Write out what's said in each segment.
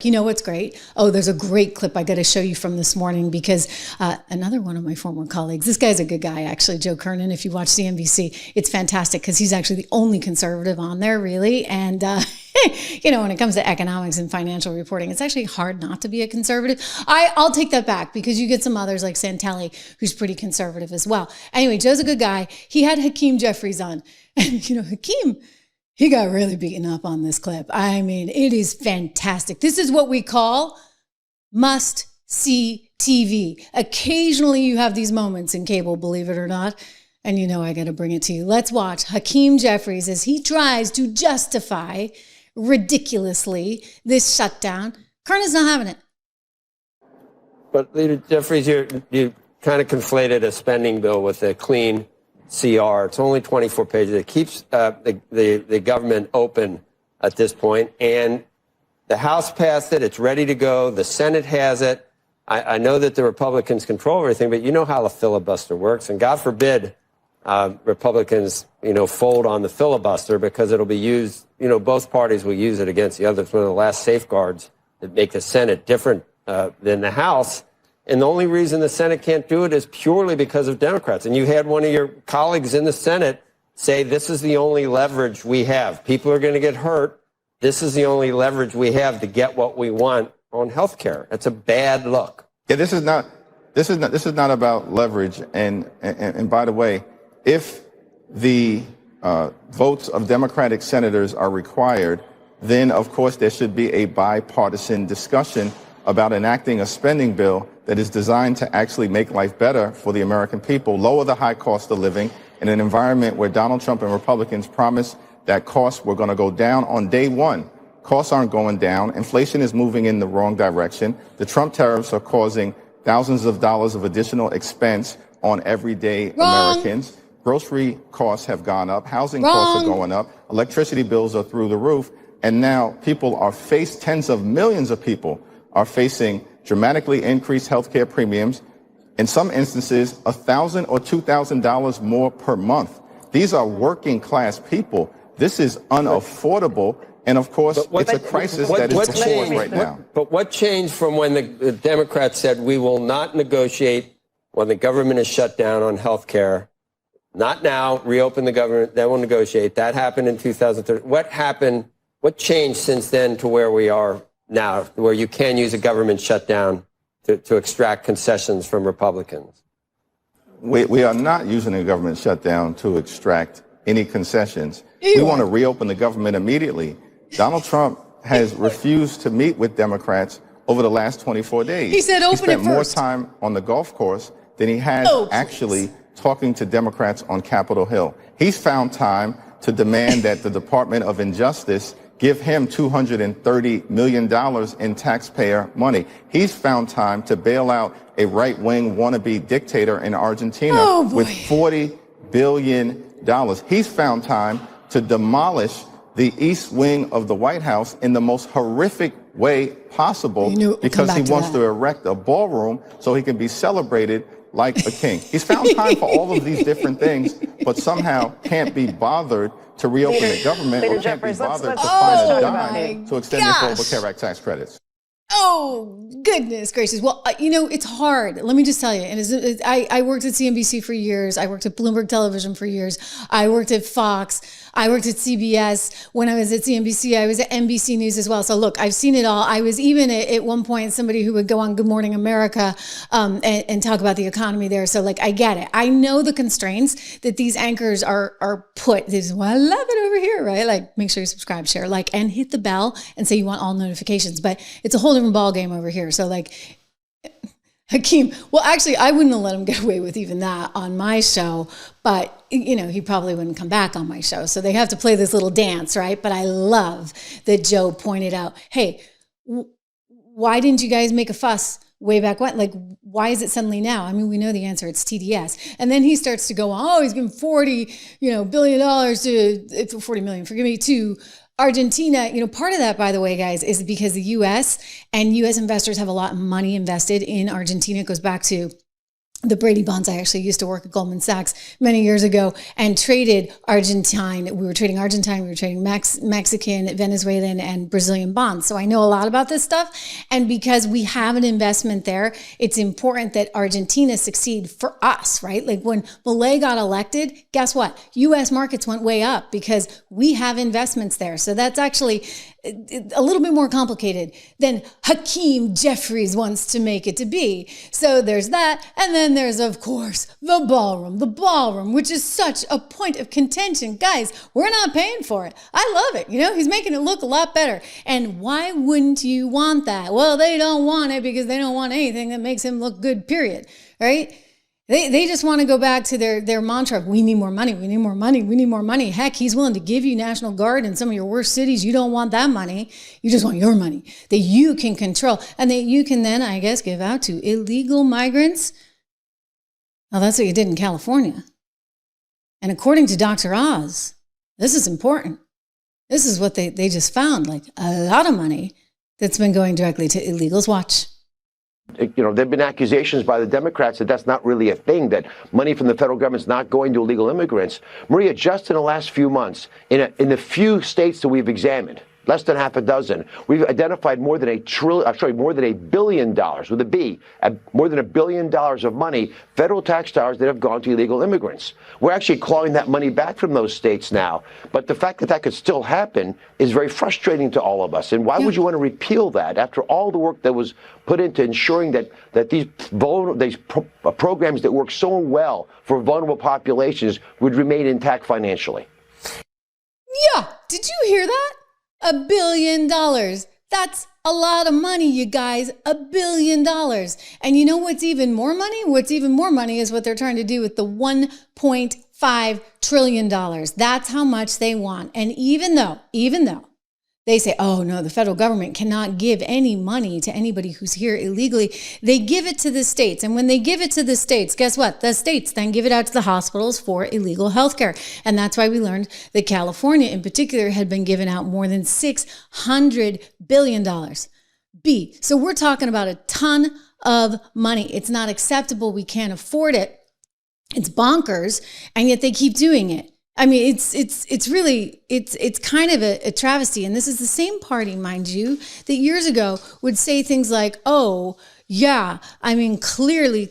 You know what's great? Oh, there's a great clip I got to show you from this morning because another one of my former colleagues, this guy's a good guy, actually, Joe Kernan, if you watch the NBC, it's fantastic because he's actually the only conservative on there, really. And, you know, when it comes to economics and financial reporting, it's actually hard not to be a conservative. I'll take that back because you get some others like Santelli, who's pretty conservative as well. Anyway, Joe's a good guy. He had Hakeem Jeffries on. And, you know, Hakeem, he got really beaten up on this clip. I mean, it is fantastic. This is what we call must-see TV. Occasionally you have these moments in cable, believe it or not, and you know I got to bring it to you. Let's watch Hakeem Jeffries as he tries to justify ridiculously this shutdown. Kerna's not having it. But Leader Jeffries, you kind of conflated a spending bill with a clean CR. It's only 24 pages. It keeps the government open at this point. And the House passed it. It's ready to go. The Senate has it. I know that the Republicans control everything, but you know how the filibuster works. And God forbid Republicans, fold on the filibuster because it'll be used, both parties will use it against the other. It's one of the last safeguards that make the Senate different than the House. And the only reason the Senate can't do it is purely because of Democrats. And you had one of your colleagues in the Senate say, this is the only leverage we have. People are going to get hurt. This is the only leverage we have to get what we want on health care. That's a bad look. Yeah, this is not about leverage. And by the way, if the votes of Democratic senators are required, then of course there should be a bipartisan discussion about enacting a spending bill that is designed to actually make life better for the American people, lower the high cost of living in an environment where Donald Trump and Republicans promised that costs were going to go down on day one. Costs aren't going down. Inflation is moving in the wrong direction. The Trump tariffs are causing thousands of dollars of additional expense on everyday Americans. Grocery costs have gone up. Housing costs are going up. Electricity bills are through the roof. And now tens of millions of people are facing dramatically increased health care premiums, in some instances, $1,000 or $2,000 more per month. These are working class people. This is unaffordable. And of course, it's a crisis that is before us right now. But what changed from when the Democrats said we will not negotiate when the government is shut down on health care? Not now, reopen the government, then we'll negotiate. That happened in 2013. What happened? What changed since then to where we are now, where you can use a government shutdown to extract concessions from Republicans? We are not using a government shutdown to extract any concessions. We want to reopen the government immediately. Donald Trump has refused to meet with Democrats over the last 24 days. He said open it first. He spent more time on the golf course than he has actually talking to Democrats on Capitol Hill. He's found time to demand that the Department of Injustice give him $230 million in taxpayer money. He's found time to bail out a right-wing wannabe dictator in Argentina with $40 billion. He's found time to demolish the East Wing of the White House in the most horrific way possible because he wants to erect a ballroom so he can be celebrated like a king. He's found time for all of these different things, but somehow can't be bothered to reopen the government or can't be bothered to find a dime to extend the Affordable Care Act tax credits. Oh, goodness gracious. Well, it's hard. Let me just tell you. And I worked at CNBC for years. I worked at Bloomberg Television for years. I worked at Fox. I worked at CBS. When I was at CNBC, I was at NBC News as well. So look, I've seen it all. I was even at one point somebody who would go on Good Morning America and talk about the economy there. So like, I get it. I know the constraints that these anchors are put. This is why I love it over here, right? Like, make sure you subscribe, share, like, and hit the bell and say you want all notifications. But it's a whole different ball game over here. So like, Hakeem, well, actually, I wouldn't have let him get away with even that on my show, but, he probably wouldn't come back on my show. So they have to play this little dance, right? But I love that Joe pointed out, hey, why didn't you guys make a fuss way back when? Like, why is it suddenly now? I mean, we know the answer. It's TDS. And then he starts to go on, he's giving $40 billion to, 40 million, forgive me, to Argentina. Part of that, by the way, guys, is because the U.S. and U.S. investors have a lot of money invested in Argentina. It goes back to the Brady bonds. I actually used to work at Goldman Sachs many years ago and traded Argentine. We were trading Argentine, we were trading Mexican, Venezuelan, and Brazilian bonds. So I know a lot about this stuff. And because we have an investment there, it's important that Argentina succeed for us, right? Like when Milei got elected, guess what? US markets went way up because we have investments there. So that's actually a little bit more complicated than Hakeem Jeffries wants to make it to be. So there's that. And then there's, of course, the ballroom, which is such a point of contention. Guys, we're not paying for it. I love it. You know, he's making it look a lot better. And why wouldn't you want that? Well, they don't want it because they don't want anything that makes him look good, period. Right? They just want to go back to their mantra of we need more money, we need more money, we need more money. Heck, he's willing to give you National Guard in some of your worst cities. You don't want that money. You just want your money that you can control and that you can then, I guess, give out to illegal migrants. Well, that's what you did in California. And according to Dr. Oz, this is important. This is what they just found, like a lot of money that's been going directly to illegals. Watch. You know, there have been accusations by the Democrats that that's not really a thing, that money from the federal government's not going to illegal immigrants. Maria, just in the last few months, in the few states that we've examined, less than half a dozen, we've identified more than $1 billion with a B, more than $1 billion of money, federal tax dollars that have gone to illegal immigrants. We're actually clawing that money back from those states now. But the fact that that could still happen is very frustrating to all of us. And why would you want to repeal that after all the work that was put into ensuring that these programs that work so well for vulnerable populations would remain intact financially? Yeah, did you hear that? $1 billion. That's a lot of money, you guys. $1 billion. And you know what's even more money? What's even more money is what they're trying to do with the $1.5 trillion. That's how much they want. And even though they say, oh no, the federal government cannot give any money to anybody who's here illegally, they give it to the states. And when they give it to the states, guess what? The states then give it out to the hospitals for illegal healthcare. And that's why we learned that California in particular had been given out more than $600 billion. So we're talking about a ton of money. It's not acceptable. We can't afford it. It's bonkers. And yet they keep doing it. I mean, it's really kind of a travesty. And this is the same party, mind you, that years ago would say things like, oh, yeah, I mean, clearly,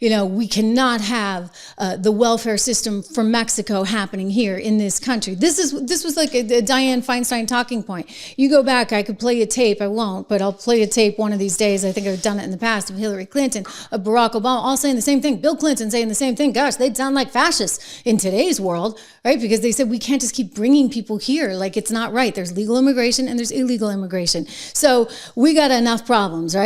you know, we cannot have the welfare system from Mexico happening here in this country. This was like a Dianne Feinstein talking point. You go back, I could play a tape. I won't, but I'll play a tape one of these days. I think I've done it in the past of Hillary Clinton, of Barack Obama, all saying the same thing. Bill Clinton saying the same thing. Gosh, they'd sound like fascists in today's world, right? Because they said we can't just keep bringing people here. Like it's not right. There's legal immigration and there's illegal immigration. So we got enough problems, right?